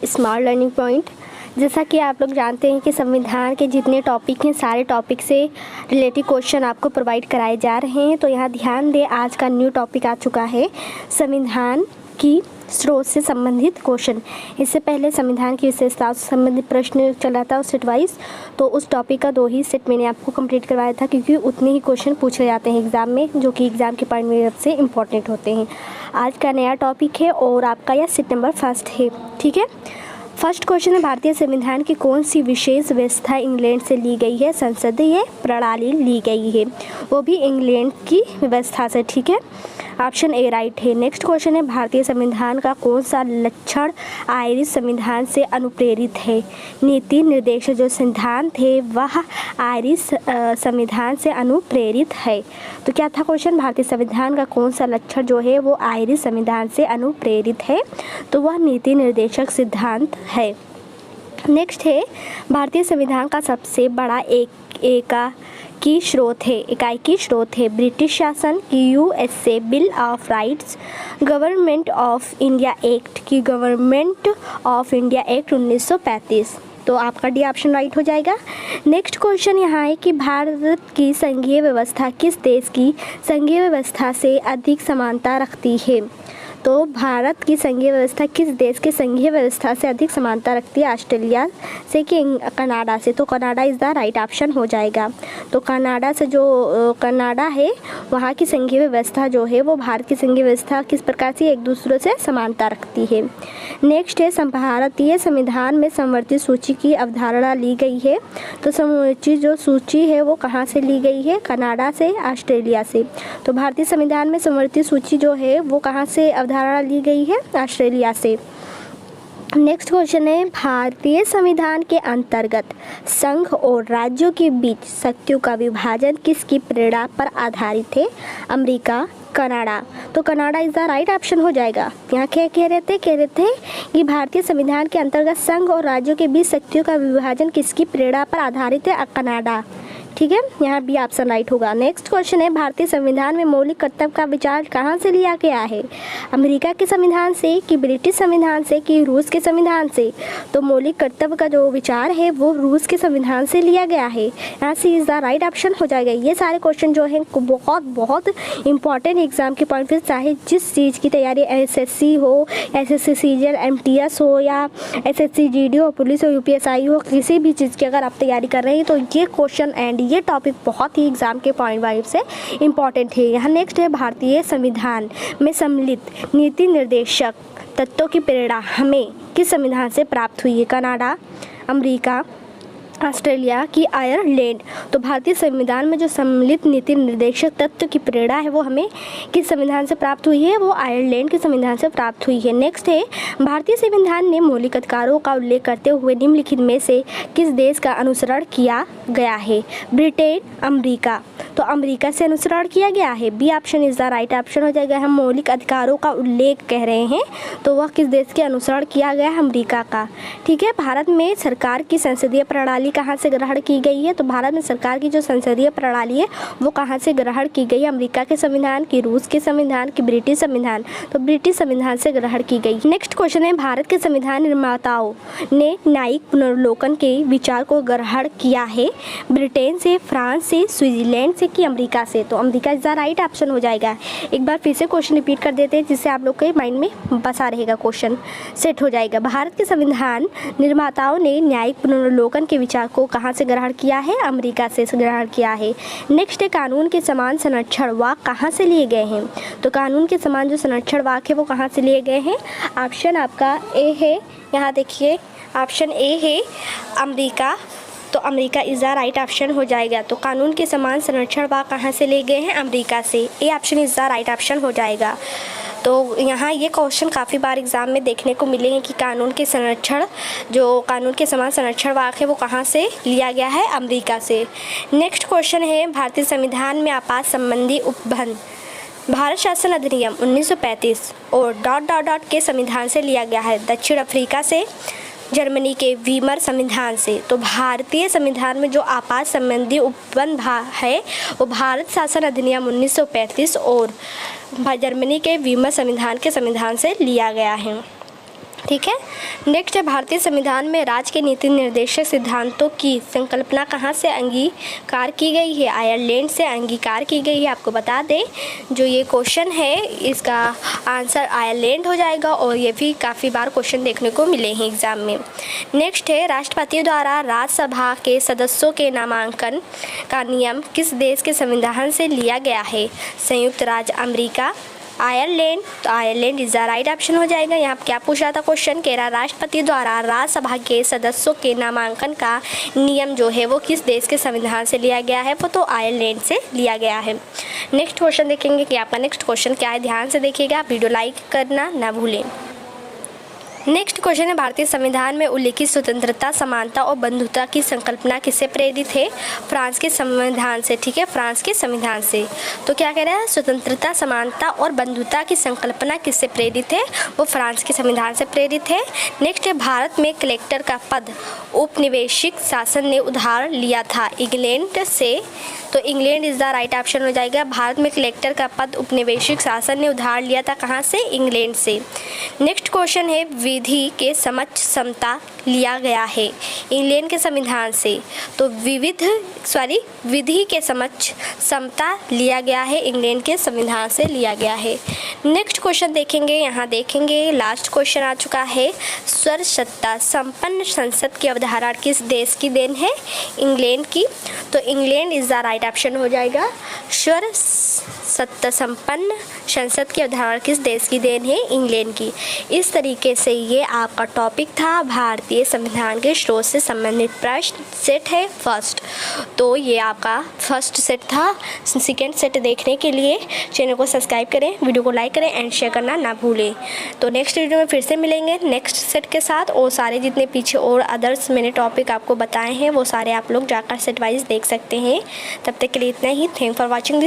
Smart learning point. जैसा कि आप लोग जानते हैं कि संविधान के जितने टॉपिक हैं सारे टॉपिक से रिलेटेड क्वेश्चन आपको प्रोवाइड कराए जा रहे हैं। तो यहाँ ध्यान दें, आज का न्यू टॉपिक आ चुका है संविधान की स्रोत से संबंधित क्वेश्चन। इससे पहले संविधान की विशेषताओं से संबंधित प्रश्न चला था सेट वाइज, तो उस टॉपिक का 2 ही सेट मैंने आपको कंप्लीट करवाया था, क्योंकि उतने ही क्वेश्चन पूछे जाते हैं एग्ज़ाम में, जो कि एग्ज़ाम के पॉइंट में से इम्पॉर्टेंट होते हैं। आज का नया टॉपिक है और आपका यह सेट नंबर 1 है। ठीक है, फर्स्ट क्वेश्चन है, भारतीय संविधान की कौन सी विशेष व्यवस्था इंग्लैंड से ली गई है? संसदीय प्रणाली ली गई है, वो भी इंग्लैंड की व्यवस्था से। ठीक है, ऑप्शन ए राइट है। नेक्स्ट क्वेश्चन है, भारतीय संविधान का कौन सा लक्षण आयरिश संविधान से अनुप्रेरित है? नीति निर्देशक जो सिद्धांत है वह आयरिश संविधान से अनुप्रेरित है। तो क्या था क्वेश्चन, भारतीय संविधान का कौन सा लक्षण जो है वो आयरिश संविधान से अनुप्रेरित है? तो वह नीति निर्देशक सिद्धांत है। नेक्स्ट है, भारतीय संविधान का सबसे बड़ा इकाई की स्रोत है ब्रिटिश शासन की USA bill of rights, government of India act की गवर्नमेंट ऑफ इंडिया एक्ट 1935। तो आपका डी ऑप्शन राइट हो जाएगा। नेक्स्ट क्वेश्चन यहाँ है कि भारत की संघीय व्यवस्था किस देश की संघीय व्यवस्था से अधिक समानता रखती है? तो भारत की संघीय व्यवस्था किस देश की संघीय व्यवस्था से अधिक समानता रखती है? ऑस्ट्रेलिया से कि कनाडा से? तो Canada is the right option हो जाएगा। तो कनाडा से, जो कनाडा है वहाँ की संघीय व्यवस्था जो है वो भारत की संघीय व्यवस्था किस प्रकार से एक दूसरे से समानता रखती है। नेक्स्ट है, भारतीय संविधान में समवर्ती सूची की अवधारणा ली गई है। तो समवर्ती जो सूची है वो कहाँ से ली गई है? कनाडा से, ऑस्ट्रेलिया से। तो भारतीय संविधान में समवर्ती सूची जो है वो कहाँ से अवधारणा ली गई है? ऑस्ट्रेलिया से। नेक्स्ट क्वेश्चन है, भारतीय संविधान के अंतर्गत संघ और राज्यों के बीच शक्तियों का विभाजन किसकी प्रेरणा पर आधारित है? America, Canada? तो Canada is the right option हो जाएगा। यहाँ क्या कह रहे थे कि भारतीय संविधान के अंतर्गत संघ और राज्यों के बीच शक्तियों का विभाजन किसकी प्रेरणा पर आधारित है? कनाडा। ठीक है, यहाँ बी ऑप्शन राइट होगा। नेक्स्ट क्वेश्चन है, भारतीय संविधान में मौलिक कर्तव्य का विचार कहाँ से लिया गया है? अमेरिका के संविधान से कि ब्रिटिश संविधान से कि रूस के संविधान से? तो मौलिक कर्तव्य का जो विचार है वो रूस के संविधान से लिया गया है। यहाँ से इज़ द राइट ऑप्शन हो जाएगा। ये सारे क्वेश्चन जो हैं बहुत इंपॉर्टेंट एग्जाम के पॉइंट से, चाहे जिस चीज़ की तैयारी एसएससी हो, एसएससी सीजीएल एमटीएस हो, या एसएससी जीडी हो, पुलिस हो, यूपीएसआई हो, किसी भी चीज़ की अगर आप तैयारी कर रहे हैं तो ये क्वेश्चन एंड ये टॉपिक बहुत ही एग्जाम के पॉइंट वाइज से इम्पॉर्टेंट है। यहाँ नेक्स्ट है, भारतीय संविधान में सम्मिलित नीति निर्देशक तत्वों की प्रेरणा हमें किस संविधान से प्राप्त हुई है? कनाडा, अमेरिका, ऑस्ट्रेलिया की आयरलैंड? तो भारतीय संविधान में जो सम्मिलित नीति निर्देशक तत्व की प्रेरणा है वो हमें किस संविधान से प्राप्त हुई है? वो आयरलैंड के संविधान से प्राप्त हुई है। नेक्स्ट है, भारतीय संविधान ने मौलिक अधिकारों का उल्लेख करते हुए निम्नलिखित में से किस देश का अनुसरण किया गया है? Britain, America? तो अमेरिका से अनुसरण किया गया है। B option is the right option हो जाएगा। हम मौलिक अधिकारों का उल्लेख कह रहे हैं तो वह किस देश के अनुसरण किया गया है? अमेरिका का। ठीक है, भारत में सरकार की संसदीय प्रणाली कहाँ से ग्रहण की गई है? तो भारत में सरकार की जो संसदीय प्रणाली है वो कहाँ से ग्रहण की गई है? अमेरिका के संविधान की, रूस के संविधान की, ब्रिटिश संविधान? तो ब्रिटिश संविधान से ग्रहण की गई। नेक्स्ट क्वेश्चन है, भारत के संविधान निर्माताओं ने न्यायिक पुनर्विलोकन के विचार को ग्रहण किया है ब्रिटेन से, फ्रांस से, स्विट्जरलैंड से कि अमेरिका से? तो America is the right option हो जाएगा। एक बार फिर से क्वेश्चन रिपीट कर देते हैं जिससे आप लोग के माइंड में बसा रहेगा, क्वेश्चन सेट हो जाएगा। भारत के संविधान निर्माताओं ने न्यायिक पुनर्विलोकन के विचार को कहाँ से ग्रहण किया है? अमेरिका से ग्रहण किया है। नेक्स्ट है, कानून के समान संरक्षण वाक कहाँ से लिए गए हैं? तो कानून के समान जो संरक्षण वाक है वो कहाँ से लिए गए हैं? ऑप्शन आपका ए है। यहाँ देखिए ऑप्शन ए है अमेरिका, तो America is the right option हो जाएगा। तो कानून के समान संरक्षण वाक कहाँ से लिए गए हैं? अमेरिका से। A option is the right option हो जाएगा। तो यहाँ ये क्वेश्चन काफ़ी बार एग्जाम में देखने को मिले हैं कि कानून के समान संरक्षण वाक है वो कहाँ से लिया गया है? अमेरिका से। नेक्स्ट क्वेश्चन है, भारतीय संविधान में आपात संबंधी उपबंध भारत शासन अधिनियम 1935 और ... के संविधान से लिया गया है? दक्षिण अफ्रीका से, जर्मनी के वीमर संविधान से? तो भारतीय संविधान में जो आपात संबंधी उपबंध है वो भारत शासन अधिनियम 1935 और जर्मनी के वीमर संविधान के संविधान से लिया गया है। ठीक है। नेक्स्ट है, भारतीय संविधान में राज्य के नीति निर्देशक सिद्धांतों की संकल्पना कहाँ से अंगीकार की गई है? आयरलैंड से अंगीकार की गई है। आपको बता दें, जो ये क्वेश्चन है इसका आंसर आयरलैंड हो जाएगा और ये भी काफ़ी बार क्वेश्चन देखने को मिले हैं एग्जाम में। नेक्स्ट है, राष्ट्रपति द्वारा राज्यसभा के सदस्यों के नामांकन का नियम किस देश के संविधान से लिया गया है? संयुक्त राज्य अमेरिका, आयरलैंड। तो Ireland is the right option हो जाएगा। यहाँ पर क्या पूछ रहा था क्वेश्चन, कह रहा राष्ट्रपति द्वारा राज्यसभा के सदस्यों के नामांकन का नियम जो है वो किस देश के संविधान से लिया गया है? वो तो आयरलैंड से लिया गया है। नेक्स्ट क्वेश्चन देखेंगे कि आपका नेक्स्ट क्वेश्चन क्या है, ध्यान से देखिएगा, वीडियो लाइक करना ना भूलें। नेक्स्ट क्वेश्चन है, भारतीय संविधान में उल्लिखित स्वतंत्रता, समानता और बंधुता की संकल्पना किससे प्रेरित है? फ्रांस के संविधान से। ठीक है, फ्रांस के संविधान से। तो क्या कह रहा है, स्वतंत्रता, समानता और बंधुता की संकल्पना किससे प्रेरित है? वो फ्रांस के संविधान से प्रेरित है। नेक्स्ट है, भारत में कलेक्टर का पद औपनिवेशिक शासन ने उधार लिया था इंग्लैंड से। तो England is the right option हो जाएगा। भारत में कलेक्टर का पद औपनिवेशिक शासन ने उधार लिया था कहाँ से? इंग्लैंड से। नेक्स्ट क्वेश्चन है, विधि के समक्ष समता लिया गया है इंग्लैंड के संविधान से। तो विधि के समक्ष समता लिया गया है इंग्लैंड के संविधान से लिया गया है। नेक्स्ट क्वेश्चन देखेंगे, यहाँ देखेंगे लास्ट क्वेश्चन आ चुका है, सर्व सत्ता संपन्न संसद की अवधारणा किस देश की देन है? इंग्लैंड की। तो England is the right option हो जाएगा। सर्व सत्ता संपन्न संसद की अवधारणा किस देश की देन है? इंग्लैंड की। इस तरीके से ये आपका टॉपिक था, भारतीय संविधान के स्रोत से संबंधित प्रश्न सेट है फर्स्ट। तो ये आपका फर्स्ट सेट था। सेकेंड सेट देखने के लिए चैनल को सब्सक्राइब करें, वीडियो को लाइक करें एंड शेयर करना ना भूलें। तो नेक्स्ट वीडियो में फिर से मिलेंगे नेक्स्ट सेट के साथ, और सारे जितने पीछे और अदर्स मैंने टॉपिक आपको बताए हैं वो सारे आप लोग जाकर सेट वाइज देख सकते हैं। तब तक के लिए इतना ही। Thank for watching this.